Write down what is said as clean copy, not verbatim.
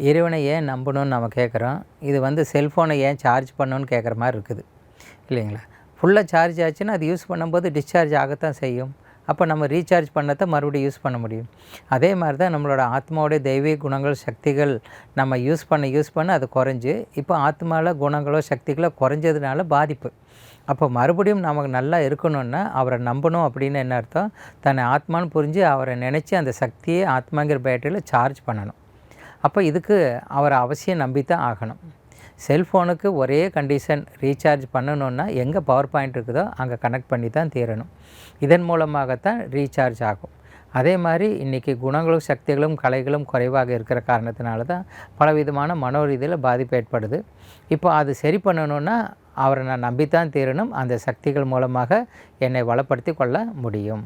இறைவனை ஏன் நம்பணும்னு நம்ம கேட்குறோம். இது செல்ஃபோனை ஏன் சார்ஜ் பண்ணணும்னு கேட்குற மாதிரி இருக்குது இல்லைங்களா? ஃபுல்லாக சார்ஜ் ஆச்சுன்னா அது யூஸ் பண்ணும்போது டிஸ்சார்ஜ் ஆகத்தான் செய்யும். அப்போ நம்ம ரீசார்ஜ் பண்ணத்தான் மறுபடியும் யூஸ் பண்ண முடியும். அதே மாதிரி தான் நம்மளோட ஆத்மாவோடைய தெய்வீக குணங்கள், சக்திகள் நம்ம யூஸ் பண்ண அது குறைஞ்சி, இப்போ ஆத்மாவில் குணங்களோ சக்திகளோ குறைஞ்சதுனால பாதிப்பு. அப்போ மறுபடியும் நமக்கு நல்லா இருக்கணுன்னா அவரை நம்பணும் அப்படின்னு என்ன அர்த்தம்? தன்னை ஆத்மான்னு புரிஞ்சு அவரை நினச்சி அந்த சக்தியை ஆத்மாங்கிற பேட்டரியில் சார்ஜ் பண்ணணும். அப்போ இதுக்கு அவரை அவசியம் நம்பித்தான் ஆகணும். செல்ஃபோனுக்கு ஒரே கண்டிஷன், ரீசார்ஜ் பண்ணணுன்னா எங்கே பவர் பாயிண்ட் இருக்குதோ அங்கே கனெக்ட் பண்ணி தான் தீரணும். இதன் மூலமாகத்தான் ரீசார்ஜ் ஆகும். அதே மாதிரி இன்றைக்கி குணங்களும் சக்திகளும் கலைகளும் குறைவாக இருக்கிற காரணத்தினால தான் பலவிதமான மனோரீதியில் பாதிப்பு ஏற்படுது. இப்போ அது சரி பண்ணணுன்னா அவரை நான் நம்பித்தான் தீரணும். அந்த சக்திகள் மூலமாக என்னை வளப்படுத்தி கொள்ள முடியும்.